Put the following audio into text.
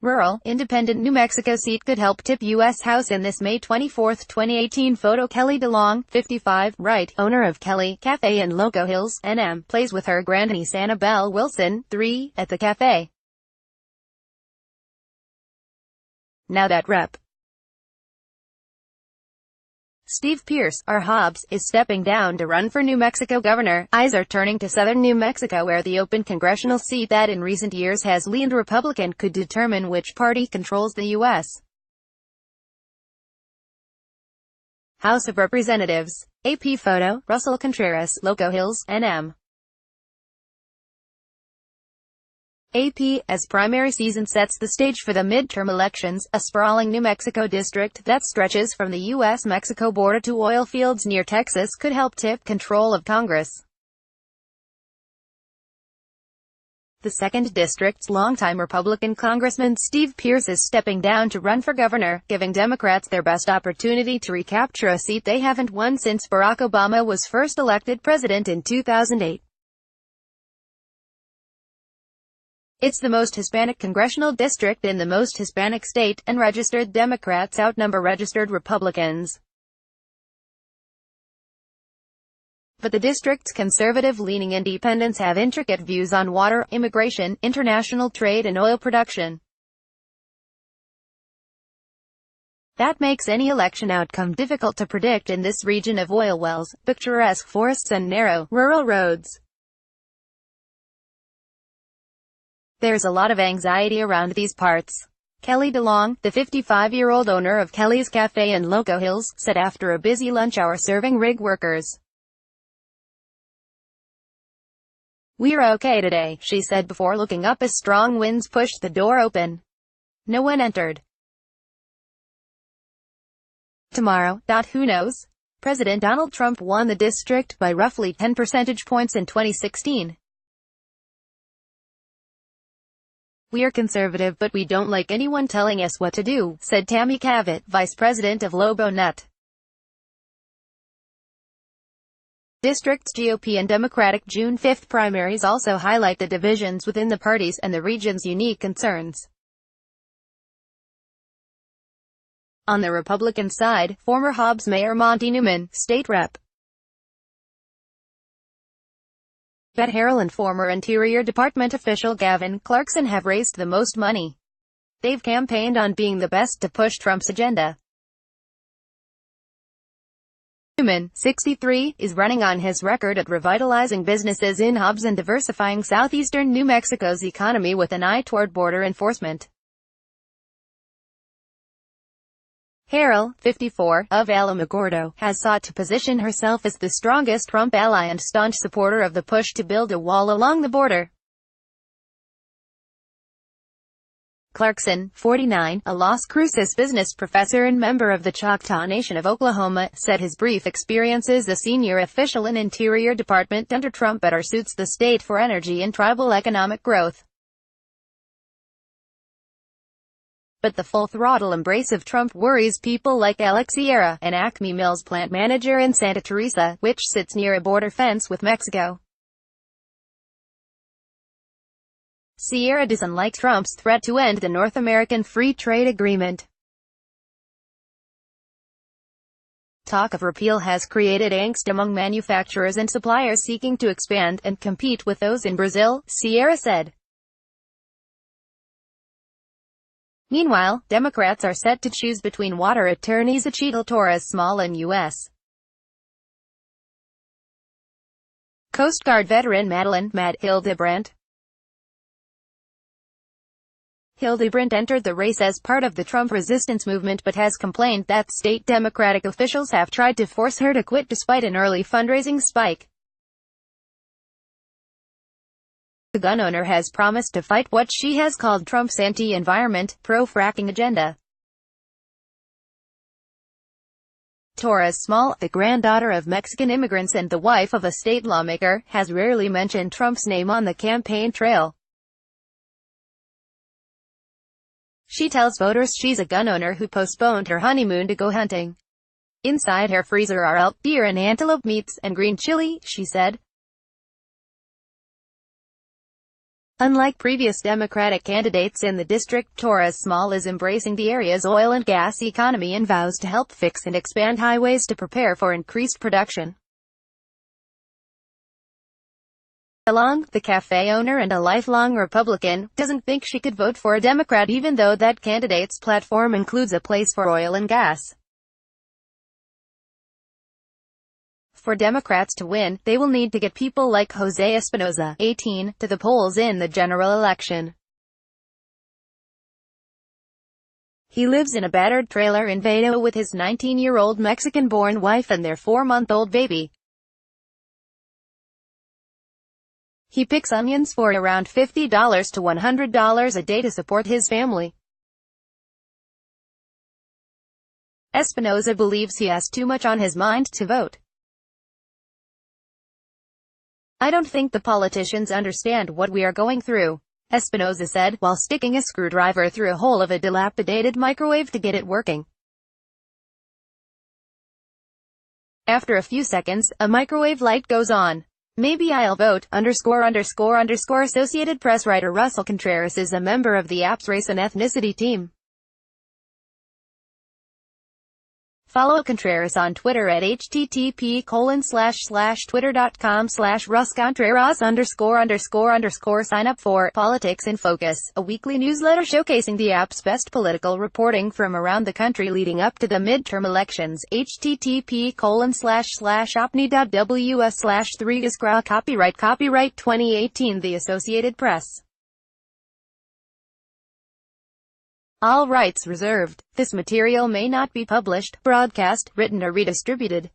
rural, independent New Mexico seat could help tip U.S. House in this May 24, 2018 photo. Kelly DeLong, 55, right, owner of Kelly Cafe in Loco Hills, NM, plays with her grandniece Annabelle Wilson, 3, at the cafe. Now that Rep. Steve Pearce, R. Hobbs, is stepping down to run for New Mexico governor. Eyes are turning to southern New Mexico, where the open congressional seat that in recent years has leaned Republican could determine which party controls the U.S. House of Representatives. AP photo, Russell Contreras, Loco Hills, NM. AP, as primary season sets the stage for the midterm elections, a sprawling New Mexico district that stretches from the U.S.-Mexico border to oil fields near Texas could help tip control of Congress. The 2nd District's longtime Republican Congressman Steve Pearce is stepping down to run for governor, giving Democrats their best opportunity to recapture a seat they haven't won since Barack Obama was first elected president in 2008. It's the most Hispanic congressional district in the most Hispanic state, and registered Democrats outnumber registered Republicans. But the district's conservative-leaning independents have intricate views on water, immigration, international trade and oil production. That makes any election outcome difficult to predict in this region of oil wells, picturesque forests and narrow, rural roads. There's a lot of anxiety around these parts. Kelly DeLong, the 55-year-old owner of Kelly's Cafe in Loco Hills, said after a busy lunch hour serving rig workers. "We're okay today," she said before looking up as strong winds pushed the door open. No one entered. Tomorrow, who knows? President Donald Trump won the district by roughly 10 percentage points in 2016. "We're conservative, but we don't like anyone telling us what to do," said Tammy Cavett, vice president of Lobo Nut. District's GOP and Democratic June 5 primaries also highlight the divisions within the parties and the region's unique concerns. On the Republican side, former Hobbs Mayor Monty Newman, State Rep. Beth Harrell and former Interior Department official Gavin Clarkson have raised the most money. They've campaigned on being the best to push Trump's agenda. Newman, 63, is running on his record at revitalizing businesses in Hobbs and diversifying southeastern New Mexico's economy with an eye toward border enforcement. Harrell, 54, of Alamogordo, has sought to position herself as the strongest Trump ally and staunch supporter of the push to build a wall along the border. Clarkson, 49, a Las Cruces business professor and member of the Choctaw Nation of Oklahoma, said his brief experience as a senior official in Interior Department under Trump better suits the state for energy and tribal economic growth. But the full-throttle embrace of Trump worries people like Alex Sierra, an Acme Mills plant manager in Santa Teresa, which sits near a border fence with Mexico. Sierra doesn't like Trump's threat to end the North American Free Trade Agreement. Talk of repeal has created angst among manufacturers and suppliers seeking to expand and compete with those in Brazil, Sierra said. Meanwhile, Democrats are set to choose between water attorneys Achille Torres Small and U.S. Coast Guard veteran Madeline "Mad" Hildebrandt. Hildebrandt entered the race as part of the Trump resistance movement but has complained that state Democratic officials have tried to force her to quit despite an early fundraising spike. The gun owner has promised to fight what she has called Trump's anti-environment, pro-fracking agenda. Torres Small, the granddaughter of Mexican immigrants and the wife of a state lawmaker, has rarely mentioned Trump's name on the campaign trail. She tells voters she's a gun owner who postponed her honeymoon to go hunting. "Inside her freezer are elk, deer and antelope meats, and green chili," she said. Unlike previous Democratic candidates in the district, Torres Small is embracing the area's oil and gas economy and vows to help fix and expand highways to prepare for increased production. Along, the cafe owner and a lifelong Republican, doesn't think she could vote for a Democrat even though that candidate's platform includes a place for oil and gas. For Democrats to win, they will need to get people like Jose Espinoza, 18, to the polls in the general election. He lives in a battered trailer in Vado with his 19-year-old Mexican-born wife and their 4-month-old baby. He picks onions for around $50 to $100 a day to support his family. Espinoza believes he has too much on his mind to vote. "I don't think the politicians understand what we are going through," Espinoza said, while sticking a screwdriver through a hole of a dilapidated microwave to get it working. After a few seconds, a microwave light goes on. "Maybe I'll vote, ______. Associated Press writer Russell Contreras is a member of the app's race and ethnicity team. Follow Contreras on Twitter at http://twitter.com/RussContreras_____. Sign up for Politics in Focus, a weekly newsletter showcasing the app's best political reporting from around the country leading up to the midterm elections. http://opni.ws/3isgra. Copyright 2018 The Associated Press. All rights reserved. This material may not be published, broadcast, written or redistributed.